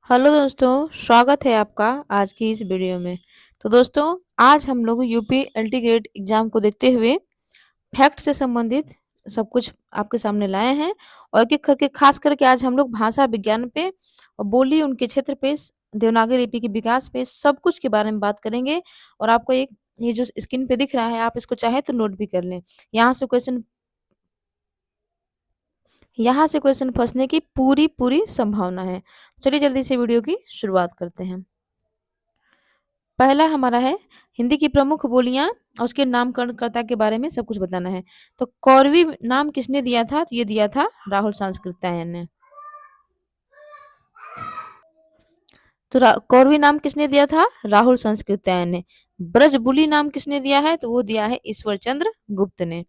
Hello दोस्तों, स्वागत है आपका आज की इस वीडियो में। तो दोस्तों, आज हम लोग यूपी एलटी ग्रेड एग्जाम को देखते हुए फैक्ट से संबंधित सब कुछ आपके सामने लाए हैं। और एक एक करके खास करके आज हम लोग भाषा विज्ञान पे और बोली उनके क्षेत्र पे देवनागरी लिपि के विकास पे सब कुछ के बारे में बात करेंगे। और आपको एक ये जो स्क्रीन पे दिख रहा है, आप इसको चाहे तो नोट भी कर लें। यहाँ से क्वेश्चन फंसने की पूरी पूरी संभावना है। चलिए जल्दी से वीडियो की शुरुआत करते हैं। पहला हमारा है हिंदी की प्रमुख बोलियां और उसके नामकरणकर्ता के बारे में सब कुछ बताना है। तो कौरवी नाम किसने दिया था? तो ये दिया था राहुल सांस्कृत्यायन ने। तो कौरवी नाम किसने दिया था? राहुल सांस्कृत्यायन ने। ब्रजबुली नाम किसने दिया है? तो वो दिया है ईश्वर चंद्र गुप्त ने।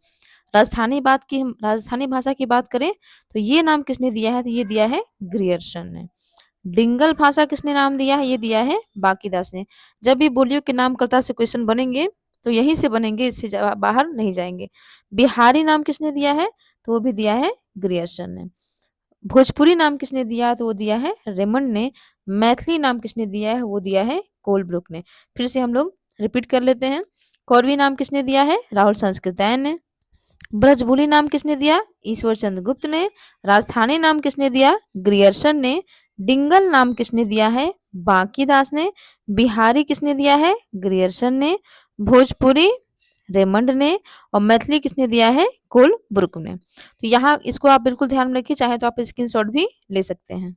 राजस्थानी भाषा की बात करें तो ये नाम किसने दिया है? तो ये दिया है ग्रियर्सन ने। डिंगल भाषा किसने नाम दिया है? ये दिया है बाकीदास ने। जब भी बोलियों के नामकर्ता से क्वेश्चन बनेंगे तो यहीं से बनेंगे, इससे बाहर नहीं जाएंगे। बिहारी नाम किसने दिया है? तो वो भी दिया है ग्रियर्सन ने। भोजपुरी नाम किसने दिया? तो वो दिया है रेमंड ने। मैथिली नाम किसने दिया है? वो दिया है कोलब्रुक ने। फिर से हम लोग रिपीट कर लेते हैं। कौरवी नाम किसने दिया है? राहुल सांस्कृत्यायन ने। ब्रजबुली नाम किसने दिया? ईश्वर चंद्र गुप्त ने। राजस्थानी नाम किसने दिया? ग्रियर्सन ने। डिंगल नाम किसने दिया है? बांकीदास ने। बिहारी किसने दिया है? ग्रियर्सन ने। भोजपुरी रेमंड ने। और मैथिली किसने दिया है? कोलब्रुक ने। तो यहाँ इसको आप बिल्कुल ध्यान में रखिए, चाहे तो आप स्क्रीनशॉट भी ले सकते हैं।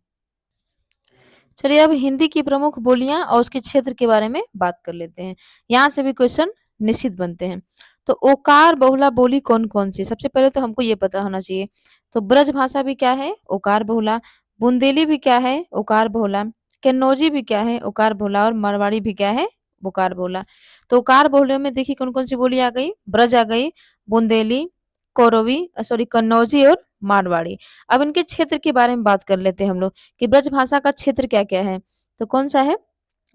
चलिए अब हिंदी की प्रमुख बोलियां और उसके क्षेत्र के बारे में बात कर लेते हैं। यहाँ से भी क्वेश्चन निश्चित बनते हैं। तो ओकार बहुला बोली कौन कौन सी? सबसे पहले तो हमको ये पता होना चाहिए। तो ब्रज भाषा भी क्या है? ओकार बहुला। बुंदेली भी क्या है? ओकार बहुला। कन्नौजी भी क्या है? ओकार बहुला। और मारवाड़ी भी क्या है? ओकार बहुला। तो ओकार बहुले में देखिए कौन कौन सी बोली आ गई। ब्रज आ गई, बुंदेली, कौरवी, सॉरी कन्नौजी और मारवाड़ी। अब इनके क्षेत्र के बारे में बात कर लेते हैं हम लोग कि ब्रज भाषा का क्षेत्र क्या क्या है। तो कौन सा है?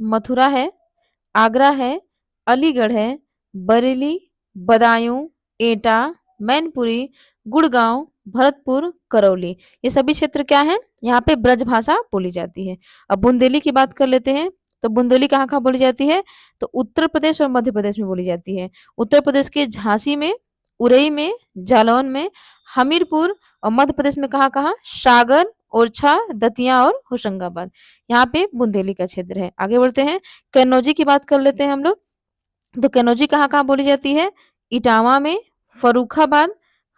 मथुरा है, आगरा है, अलीगढ़ है, बरेली, बदायूं, एटा, मैनपुरी, गुड़गांव, भरतपुर, करौली। ये सभी क्षेत्र क्या है? यहाँ पे ब्रज भाषा बोली जाती है। अब बुंदेली की बात कर लेते हैं। तो बुंदेली कहाँ कहाँ बोली जाती है? तो उत्तर प्रदेश और मध्य प्रदेश में बोली जाती है। उत्तर प्रदेश के झांसी में, उरई में, जालौन में, हमीरपुर। और मध्य प्रदेश में कहाँ कहाँ? सागर, ओरछा, दतिया और होशंगाबाद। यहाँ पे बुंदेली का क्षेत्र है। आगे बढ़ते हैं। कन्नौजी की बात कर लेते हैं हम लोग। तो कन्नौजी कहाँ कहाँ बोली जाती है? इटावा में, फर्रुखाबाद,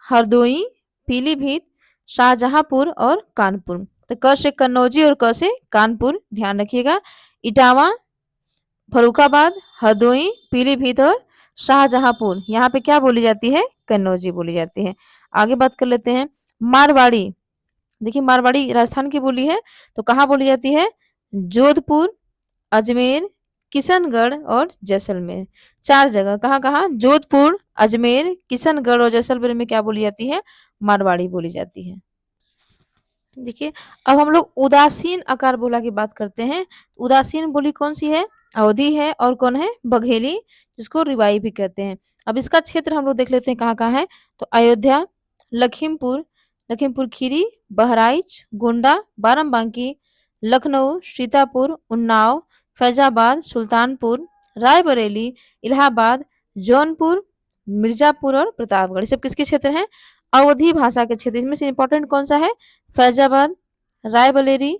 हरदोई, पीलीभीत, शाहजहांपुर और कानपुर। तो क से कन्नौजी और क से कानपुर ध्यान रखिएगा। इटावा, फर्रुखाबाद, हरदोई, पीलीभीत और शाहजहांपुर, यहाँ पे क्या बोली जाती है? कन्नौजी बोली जाती है। आगे बात कर लेते हैं। मारवाड़ी, देखिए मारवाड़ी राजस्थान की बोली है। तो कहाँ बोली जाती है? जोधपुर, अजमेर, किशनगढ़ और जैसलमेर। चार जगह कहाँ कहाँ? जोधपुर, अजमेर, किशनगढ़ और जैसलमेर में क्या बोली जाती है? मारवाड़ी बोली जाती है। देखिए अब हम लोग उदासीन आकार बोला की बात करते हैं। उदासीन बोली कौन सी है? अवधी है। और कौन है? बघेली, जिसको रिवाई भी कहते हैं। अब इसका क्षेत्र हम लोग देख लेते हैं कहाँ कहाँ है। तो अयोध्या, लखीमपुर, लखीमपुर खीरी, बहराइच, गोंडा, बाराबंकी, लखनऊ, सीतापुर, उन्नाव, फैजाबाद, सुल्तानपुर, रायबरेली, इलाहाबाद, जौनपुर, मिर्जापुर और प्रतापगढ़। ये सब किसके क्षेत्र हैं? अवधी भाषा के क्षेत्र। इसमें से इंपॉर्टेंट कौन सा है? फैजाबाद, रायबरेली,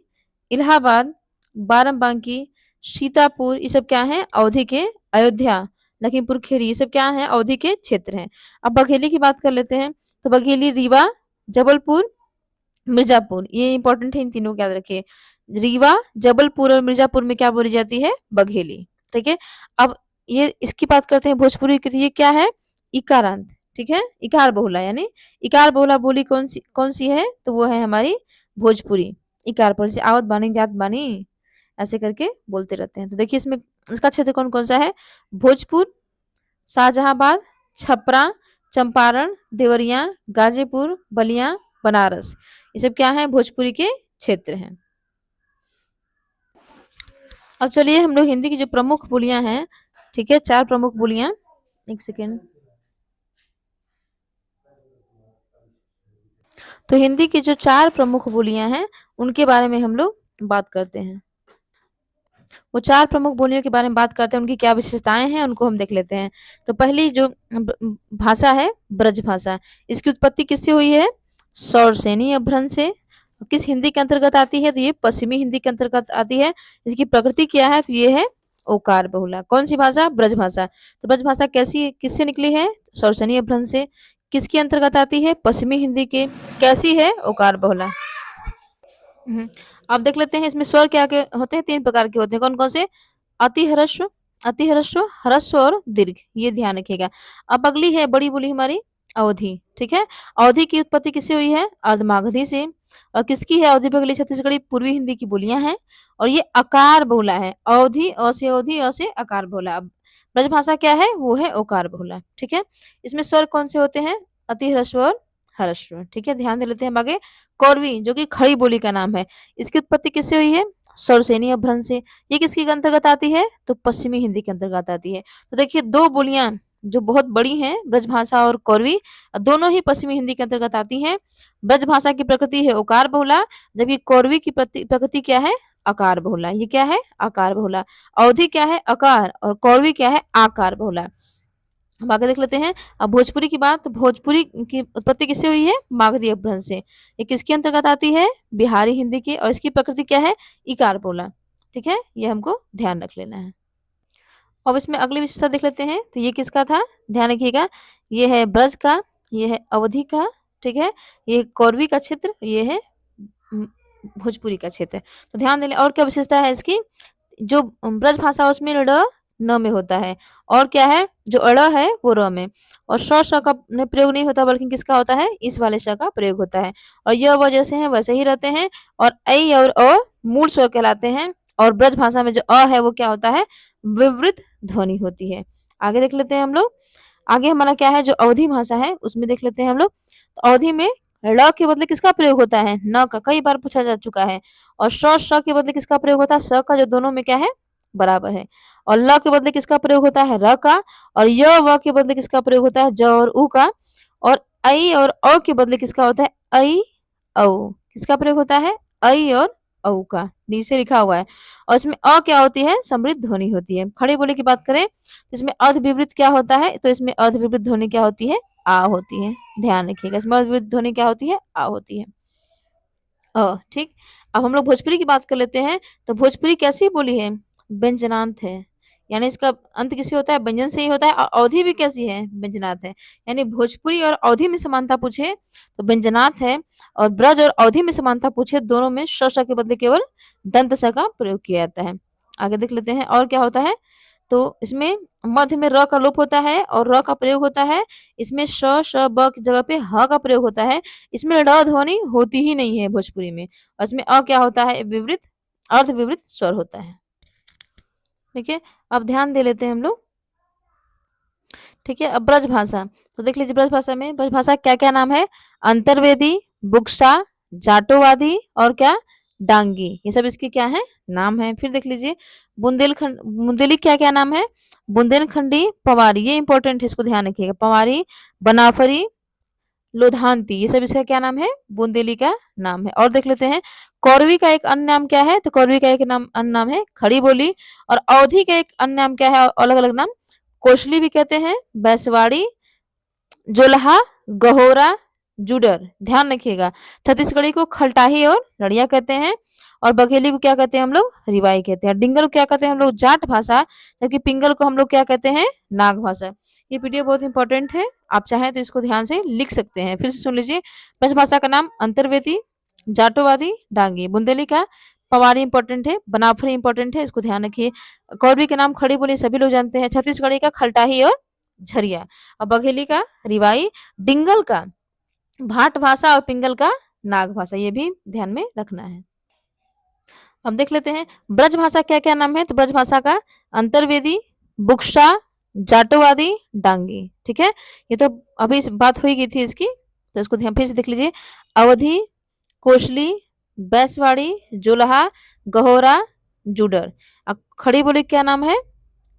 इलाहाबाद, बाराबंकी, सीतापुर। ये सब क्या है? अवधी के। अयोध्या, लखीमपुर खीरी, ये सब क्या है? अवधी के क्षेत्र हैं। अब बघेली की बात कर लेते हैं। तो बघेली रीवा, जबलपुर, मिर्जापुर, ये इंपॉर्टेंट है, इन तीनों को याद रखिए। रीवा, जबलपुर और मिर्जापुर में क्या बोली जाती है? बघेली। ठीक है। अब ये इसकी बात करते हैं भोजपुरी की। तो ये क्या है? इकारांत। ठीक है, इकार बहुला यानी इकार बहुला बोली कौन सी है? तो वो है हमारी भोजपुरी। इकार पर जैसे आवत बानी, जात बानी, ऐसे करके बोलते रहते हैं। तो देखिए इसमें इसका क्षेत्र कौन कौन सा है? भोजपुर, शाहजहांबाद, छपरा, चंपारण, देवरिया, गाजीपुर, बलिया, बनारस। ये सब क्या है? भोजपुरी के क्षेत्र हैं। अब चलिए हम लोग हिंदी की जो प्रमुख बोलियां हैं, ठीक है, चार प्रमुख बोलियां, एक सेकेंड। तो हिंदी की जो चार प्रमुख बोलियां हैं उनके बारे में हम लोग बात करते हैं। वो 4 प्रमुख बोलियों के बारे में बात करते हैं, उनकी क्या विशेषताएँ हैं, उनको हम देख लेते हैं। तो पहली जो भाषा है, ब्रज भाषा। इसकी उत्पत्ति किससे हुई है? सौरसेनी अपभ्रंश से। किस हिंदी के अंतर्गत आती है? तो ये पश्चिमी हिंदी के अंतर्गत आती है। इसकी प्रकृति क्या है? तो ये है ओकार बहुला। कौन-सी भाषा? ब्रज भाषा। तो ब्रज भाषा कैसी किससे निकली है? सौरसेनी अपभ्रंश से। किसके अंतर्गत आती है? पश्चिमी हिंदी के। कैसी है? ओकार बहुला। हुँ। अब देख लेते हैं इसमें स्वर क्या-क्या होते हैं, 3 प्रकार के होते हैं। कौन-कौन से? अति ह्रस्व, ह्रस्व और दीर्घ, ये ध्यान रखिएगा। अब अगली है बड़ी बोली हमारी अवधी, ठीक है? अवधी की उत्पत्ति किससे हुई है? अर्धमागधी से। और किसकी है अवधी बगली छत्तीसगढ़ी पूर्वी हिंदी की बोलियाँ हैं और ये आकार बहुला है। अवधी अवधी, अ से आकार बहुला। अब ब्रजभाषा क्या है? वो है ओकार बहुला, ठीक है? इसमें स्वर कौन से होते हैं? अति ह्रस्व और ह्रस्व, ठीक है? ध्यान दे लेते हैं हम आगे। कौरवी जो कि खड़ी बोली का नाम है, इसकी उत्पत्ति किससे हुई है? सौरसेनी अपभ्रंश से। ये किसके अंतर्गत आती है? तो पश्चिमी हिंदी के अंतर्गत आती है। तो देखिए 2 बोलियां जो बहुत बड़ी हैं, ब्रजभाषा और कौरवी, दोनों ही पश्चिमी हिंदी के अंतर्गत आती हैं। ब्रजभाषा की प्रकृति है ओकार बहुला, जबकि कौरवी की प्रकृति क्या है? आकार बहुला। ये क्या है? आकार बहुला। अवधी क्या है? आकार, और कौरवी क्या है? आकार बहुला। हम आगे देख लेते हैं। अब भोजपुरी की बात, तो भोजपुरी की उत्पत्ति किससे हुई है? मागधी अपभ्रंश से। ये किसके अंतर्गत आती है? बिहारी हिंदी की, और इसकी प्रकृति क्या है? इकार बोला, ठीक है? ये हमको ध्यान रख लेना है। अब इसमें अगली विशेषता देख लेते हैं। तो ये किसका था? ध्यान रखिएगा। ये है ब्रज का, ये है अवधी का, ठीक है? ये कौरवी का क्षेत्र, ये है उम, भोजपुरी का क्षेत्र। तो ध्यान दें और क्या विशेषता है इसकी? जो ब्रज भाषा है उसमें ड़ न में होता है, और क्या है? जो अड़ है वो र में, और श का प्रयोग नहीं होता, बल्कि किसका होता है? इस वाले श का प्रयोग होता है। और य व जैसे हैं वैसे ही रहते हैं, और ऐ और अ मूल स्वर कहलाते हैं। और ब्रज भाषा में जो अ है वो क्या होता है? विवृत ध्वनि होती है। आगे देख लेते हैं हम लोग। आगे हमारा क्या है? जो अवधी भाषा है उसमें देख लेते हैं हम लोग। तो अवधी में ड़ के बदले किसका प्रयोग होता है? न का, कई बार पूछा जा चुका है। और श के बदले किसका प्रयोग होता है? स का, जो दोनों में क्या है? बराबर है। और ल के बदले किसका प्रयोग होता है? र का। और य व के बदले किसका प्रयोग होता है? ज और उ का। और ऐ और औ के बदले किसका होता है? ऐ औ। किसका प्रयोग होता है? ऐ और औ का, नीचे लिखा हुआ है। और इसमें अ क्या होती है? समृद्ध ध्वनि होती है। खड़ी बोली की बात करें तो इसमें अर्ध विवृत क्या होता है? तो इसमें अर्ध विवृत ध्वनि क्या होती है? आ होती है। ध्यान रखिएगा, इसमें अर्ध विवृत ध्वनि क्या होती है? आ होती है। ठीक। अब हम लोग भोजपुरी की बात कर लेते हैं। तो भोजपुरी कैसी बोली है? व्यंजनांत है, यानी इसका अंत किससे होता है? व्यंजन से ही होता है। और अवधि भी कैसी है? व्यंजनात् है। यानी भोजपुरी और अवधि में समानता पूछे तो व्यंजनात् है, और ब्रज और अवधि में समानता पूछे दोनों में श के बदले केवल दंत स का प्रयोग किया जाता है। आगे देख लेते हैं और क्या होता है। तो इसमें मध्य में र का लोप होता है और र का प्रयोग होता है। इसमें श, ब की जगह पे ह का प्रयोग होता है। इसमें ड़ ध्वनि होती ही नहीं है भोजपुरी में। और इसमें अ क्या होता है? विवृत, अर्ध विवृत स्वर होता है। ठीक है, अब ध्यान दे लेते हैं हम लोग। ठीक है, अब ब्रज भाषा। तो देख लीजिए ब्रज भाषा में, ब्रज भाषा क्या-क्या नाम है? अंतर्वेदी, बुक्सा, जाटोवादी और क्या? डांगी। ये सब इसके क्या है? नाम है। फिर देख लीजिए बुंदेली क्या-क्या नाम है? बुंदेलखंडी, पवारी, ये इंपॉर्टेंट है, इसको ध्यान रखिएगा। पवारी, बनाफरी, लोधांती, ये सब इसका क्या नाम है? बुंदेली का नाम है। और देख लेते हैं कौरवी का एक अन्य नाम क्या है? तो कौरवी का एक नाम अन्य नाम है खड़ी बोली। और अवधी का एक अन्य नाम क्या है? अलग-अलग नाम, कोशली भी कहते हैं, बैसवाड़ी, जोलहा, गहोरा, जुडर। ध्यान रखिएगा। छत्तीसगढ़ी को खलटाही और लड़िया कहते हैं, और बघेली को क्या कहते हैं हम लोग? रिवाई कहते हैं। डिंगल को क्या कहते हैं हम लोग? जाट भाषा, जबकि पिंगल को हम लोग क्या कहते हैं? नाग भाषा। ये पीडीएफ बहुत इंपॉर्टेंट है, आप चाहें तो इसको ध्यान से लिख सकते हैं। फिर से सुन लीजिए। ब्रजभाषा का नाम अंतर्वेदी, जाटोवादी, डांगी। बुंदेली का पवारी इंपॉर्टेंट है, बनाफरी इंपॉर्टेंट है, इसको ध्यान रखिए। कौरवी के नाम खड़ी बोली सभी लोग जानते हैं। छत्तीसगढ़ी का खलटाही और झरिया, और बघेली का रिवाई, डिंगल का भाट भाषा और पिंगल का नाग भाषा, ये भी ध्यान में रखना है। अब देख लेते हैं ब्रज भाषा क्या क्या नाम है। तो ब्रज भाषा का अंतर्वेदी, बुक्सा, जाटोवादी, डांगी। ठीक है, ये तो अभी बात हुई गई थी इसकी, तो इसको ध्यान फिर से देख लीजिए। अवधी, कोशली, बैसवाड़ी, जोलहा, गहोरा, जुडर। अब खड़ी बोली क्या नाम है?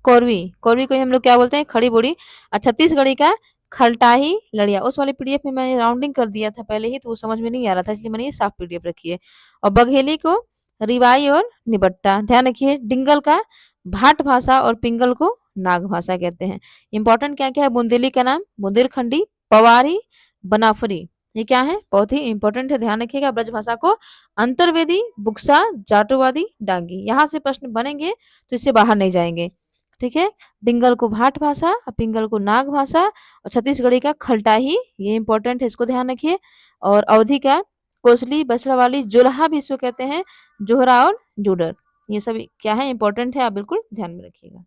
कौरवी। कौरवी को हम लोग क्या बोलते हैं? खड़ी बोली। और छत्तीसगढ़ी का खलटाही, लड़िया। उस वाले पीडीएफ में मैंने राउंडिंग कर दिया था पहले ही, तो वो समझ में नहीं आ रहा था, इसलिए मैंने ये साफ पीडीएफ रखी है। और बघेली को रिवाई और निबट्टा। ध्यान रखिए, डिंगल का भाट भाषा और पिंगल को नाग भाषा कहते हैं। इंपॉर्टेंट क्या क्या है बुंदेली का नाम? बुंदेलखंडी, पवारी, बनाफरी। ये क्या है? बहुत ही इंपॉर्टेंट है, ध्यान रखिएगा ब्रजभाषा को। अंतर्वेदी, बुक्सा, जाटोवादी, डांगी। यहाँ से प्रश्न बनेंगे तो इससे बाहर नहीं जाएंगे। ठीक है, डिंगल को भाट भाषा और पिंगल को नाग भाषा और छत्तीसगढ़ी का खलटाही, ये इंपॉर्टेंट है, इसको ध्यान रखिए। और अवधि का कोसली, बसरावाली, जोलहा भी इसको कहते हैं, जोहरा और जूडर। ये सभी क्या है? इंपॉर्टेंट है, आप बिल्कुल ध्यान में रखिएगा।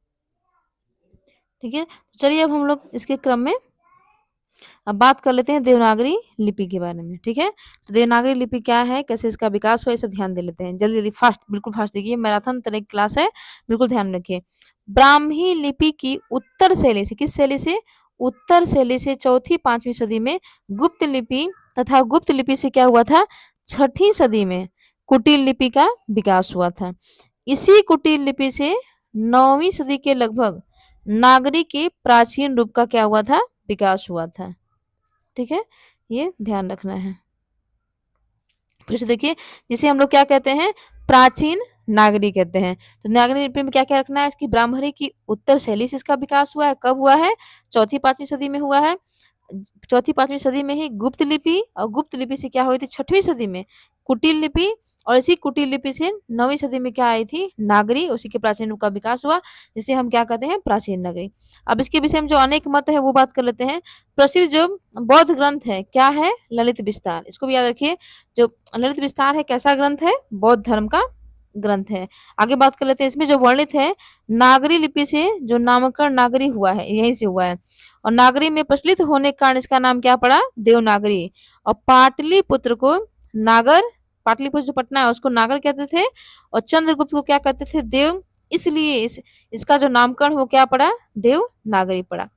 ठीक है, चलिए अब हम लोग इसके क्रम में अब बात कर लेते हैं देवनागरी लिपि के बारे में। ठीक है, तो देवनागरी लिपि क्या है, कैसे इसका विकास हुआ, ये सब ध्यान दे लेते हैं। जल्दी जल्दी फास्ट, बिल्कुल फास्ट देखिए, मैराथन तरह की क्लास है, बिल्कुल ध्यान रखिए। ब्राह्मी लिपि की उत्तर शैली से, किस शैली से? उत्तर शैली से चौथी पांचवी सदी में गुप्त लिपि तथा गुप्त लिपि से क्या हुआ था? छठी सदी में कुटिल लिपि का विकास हुआ था। इसी कुटिल लिपि से 9वीं सदी के लगभग नागरी के प्राचीन रूप का क्या हुआ था? विकास हुआ था। ठीक है, ये ध्यान रखना है। फिर से देखिए, जिसे हम लोग क्या कहते हैं? प्राचीन नागरी कहते हैं। तो नागरी लिपि में क्या क्या रखना है? इसकी ब्राह्मणी की उत्तर शैली से इसका विकास हुआ है। कब हुआ है? चौथी पांचवी सदी में हुआ है। चौथी पांचवी सदी में ही गुप्त लिपि, और गुप्त लिपि से क्या हुई थी? छठवीं सदी में कुटिल लिपि, और इसी कुटिल लिपि से 9वीं सदी में क्या आई थी? नागरी। उसी के प्राचीन रूप का विकास हुआ, जिसे हम क्या कहते हैं? प्राचीन नगरी। अब इसके विषय में जो अनेक मत है वो बात कर लेते हैं। प्रसिद्ध जो बौद्ध ग्रंथ है क्या है? ललित विस्तार। इसको भी याद रखिए, जो ललित विस्तार है कैसा ग्रंथ है? बौद्ध धर्म का ग्रंथ है। आगे बात कर लेते हैं, इसमें जो वर्णित है नागरी लिपि से जो नामकरण नागरी हुआ है, यहीं से हुआ है। और नागरी में प्रचलित होने के कारण इसका नाम क्या पड़ा? देवनागरी। और पाटलिपुत्र को नागर, पाटलिपुत्र जो पटना है उसको नागर कहते थे, और चंद्रगुप्त को क्या कहते थे? देव। इसलिए इसका जो नामकरण वो क्या पड़ा? देवनागरी पड़ा।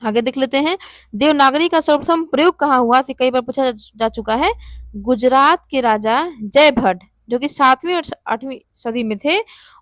आगे देख लेते हैं, देवनागरी का सर्वप्रथम प्रयोग कहाँ हुआ? तो कई बार पूछा जा चुका है। गुजरात के राजा जयभट्ट, जो कि 7वीं और 8वीं सदी में थे,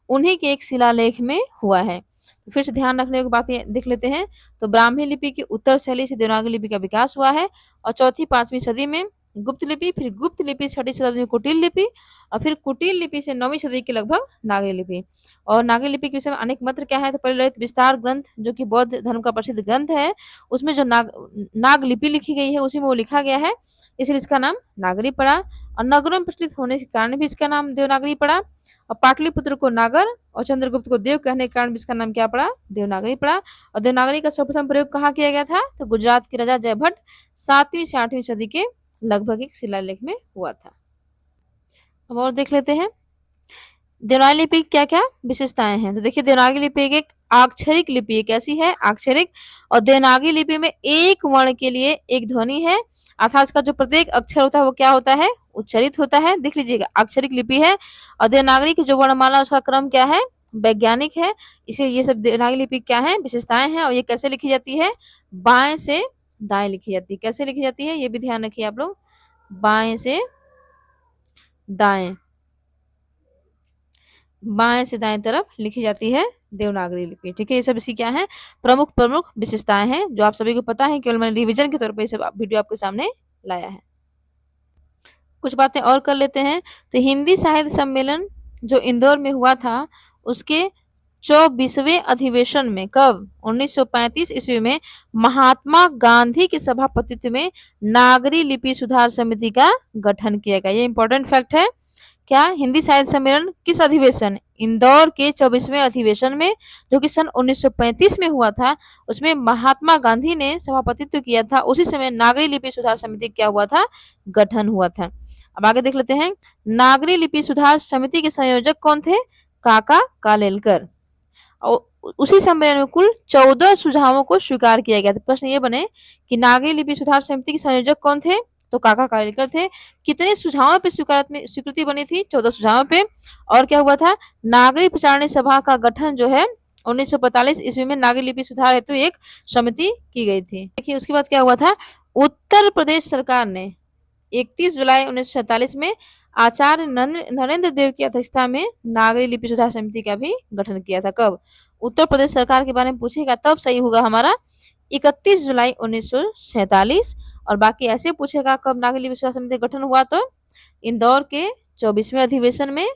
उन्हीं के एक शिलालेख में हुआ है। तो फिर से ध्यान रखने की बात देख लेते हैं। तो ब्राह्मी लिपि की उत्तर शैली से देवनागरी लिपि का विकास हुआ है, और चौथी पांचवी सदी में गुप्त लिपि, फिर गुप्त लिपि छठी सदी में कुटिल लिपि, और फिर कुटिल लिपि से 9वीं सदी के लगभग नागरी लिपि। और नागरी लिपि के विषय में अनेक मत क्या है? तो पहले ललित विस्तार ग्रंथ, जो कि बौद्ध धर्म का प्रसिद्ध ग्रंथ है, उसमें जो नाग लिपि लिखी गई है उसी में वो लिखा गया है, इसलिए इसका नाम नागरी पड़ा। और नगरों में प्रचलित होने के कारण भी इसका नाम देवनागरी पड़ा। और पाटलिपुत्र को नागर और चंद्रगुप्त को देव कहने के कारण भी इसका नाम क्या पड़ा? देवनागरी पड़ा। और देवनागरी का सर्वप्रथम प्रयोग कहाँ किया गया था? तो गुजरात के राजा जयभट्ट 7वीं से 8वीं सदी के लगभग एक शिलालेख में हुआ था। अब और देख लेते हैं देवनागरी लिपि की क्या क्या विशेषताएं हैं। तो देखिए, देवनागरी लिपि एक अक्षरिक लिपि है। कैसी है? अक्षरिक। और देवनागरी लिपि में एक वर्ण के लिए एक ध्वनि है, अर्थात इसका जो प्रत्येक अक्षर होता है वो क्या होता है? उच्चरित होता है। देख लीजिएगा, अक्षरिक लिपि है। और देवनागरी की जो वर्णमाला उसका क्रम क्या है? वैज्ञानिक है। इसे ये सब देवनागरी लिपि क्या है? विशेषताएं हैं। और ये कैसे लिखी जाती है? बाएं से दाएं लिखी जाती है। कैसे लिखी जाती है ये भी ध्यान रखिए आप लोग, बाएं से दाएं, बाएं से दाएं तरफ लिखी जाती है देवनागरी लिपि। ठीक है, ये सब इसकी क्या है? प्रमुख प्रमुख विशेषताएं हैं, जो आप सभी को पता है, केवल मैंने रिवीजन के तौर पर ये सब वीडियो आपके सामने लाया है। कुछ बातें और कर लेते हैं। तो हिंदी साहित्य सम्मेलन जो इंदौर में हुआ था, उसके 24वें अधिवेशन में कब? 1935 ईस्वी में महात्मा गांधी के सभापतित्व में नागरी लिपि सुधार समिति का गठन किया गया। ये इंपॉर्टेंट फैक्ट है। क्या? हिंदी साहित्य सम्मेलन किस अधिवेशन? इंदौर के 24वें अधिवेशन में, जो कि सन 1935 में हुआ था, उसमें महात्मा गांधी ने सभापतित्व किया था। उसी समय नागरी लिपि सुधार समिति क्या हुआ था? गठन हुआ था। अब आगे देख लेते हैं, नागरी लिपि सुधार समिति के संयोजक कौन थे? काका कालेलकर। और उसी सम्मेलन में कुल 14 सुझावों को स्वीकार किया गया था। प्रश्न ये बने कि नागरी लिपि सुधार समिति के संयोजक कौन थे? तो काका कालेलकर थे। कितने सुझावों पे स्वीकृति बनी थी? 14 सुझावों पे। और क्या हुआ था? नागरी प्रचारणी सभा का गठन जो है 1945 ईस्वी में नागरी लिपि सुधार हेतु एक समिति की गई थी। देखिए, उसके बाद क्या हुआ था? उत्तर प्रदेश सरकार ने 31 जुलाई 1947 में आचार्य नरेंद्र देव की अध्यक्षता में नागरी लिपि सुधार समिति का भी गठन किया था। कब? उत्तर प्रदेश सरकार के बारे में पूछेगा तब सही होगा हमारा 31 जुलाई 1947। और बाकी ऐसे पूछेगा कब नागरी लिपि सुधार समिति का गठन हुआ, तो इंदौर के 24वें अधिवेशन में,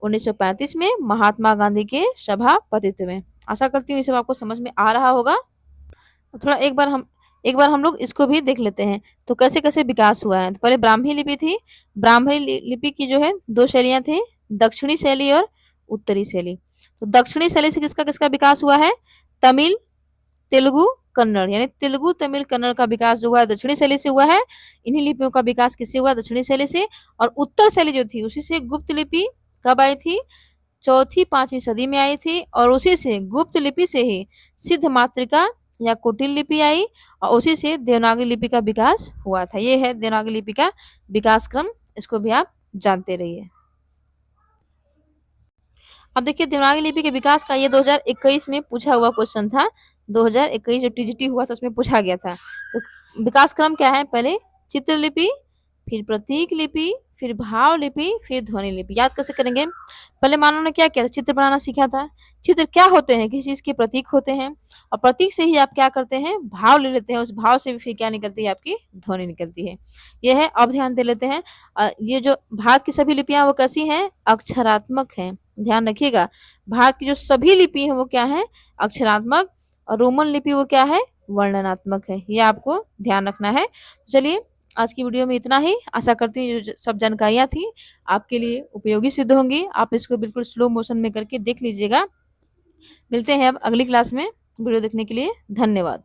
1935 में महात्मा गांधी के सभापतित्व में। आशा करती हूँ ये सब आपको समझ में आ रहा होगा। थोड़ा एक बार हम लोग इसको भी देख लेते हैं। तो कैसे कैसे विकास हुआ है। तो पहले ब्राह्मी लिपि थी। ब्राह्मणी लिपि की जो है 2 शैलियां थी, दक्षिणी शैली और उत्तरी शैली। तो दक्षिणी शैली से किसका किसका विकास हुआ है? तमिल, तेलुगु, कन्नड़, यानी तेलुगु, तमिल, कन्नड़ का विकास जो हुआ है दक्षिणी शैली से हुआ है। इन्हीं लिपियों का विकास किससे हुआ? दक्षिणी शैली से। और उत्तर शैली जो थी उसी से गुप्त लिपि कब आई थी? चौथी 5वीं सदी में आई थी। और उसी से गुप्त लिपि से ही सिद्ध मातृका या कुटिल लिपि आई, और उसी से देवनागरी लिपि का विकास हुआ था। ये है देवनागरी लिपि का विकास क्रम, इसको भी आप जानते रहिए। अब देखिए देवनागरी लिपि के विकास का ये 2021 में पूछा हुआ क्वेश्चन था। 2021 जो टीजीटी हुआ था उसमें पूछा गया था। तो विकास क्रम क्या है? पहले चित्र लिपि, फिर प्रतीक लिपि, फिर भाव लिपि, फिर ध्वनि लिपि। याद कैसे करेंगे? पहले मानव ने क्या किया था? चित्र बनाना सीखा था। चित्र क्या होते हैं? किसी चीज के प्रतीक होते हैं, और प्रतीक से ही आप क्या करते हैं? भाव ले लेते हैं। उस भाव से भी फिर क्या निकलती है? आपकी ध्वनि निकलती है। यह है। अब ध्यान दे लेते हैं, ये जो भारत की सभी लिपियां वो कैसी हैं? अक्षरात्मक हैं। ध्यान रखिएगा, भारत की जो सभी लिपि है वो क्या है? अक्षरात्मक। और रोमन लिपि वो क्या है? वर्णनात्मक है। ये आपको ध्यान रखना है। चलिए आज की वीडियो में इतना ही। आशा करती हूँ जो सब जानकारियाँ थी आपके लिए उपयोगी सिद्ध होंगी। आप इसको बिल्कुल स्लो मोशन में करके देख लीजिएगा। मिलते हैं अब अगली क्लास में। वीडियो देखने के लिए धन्यवाद।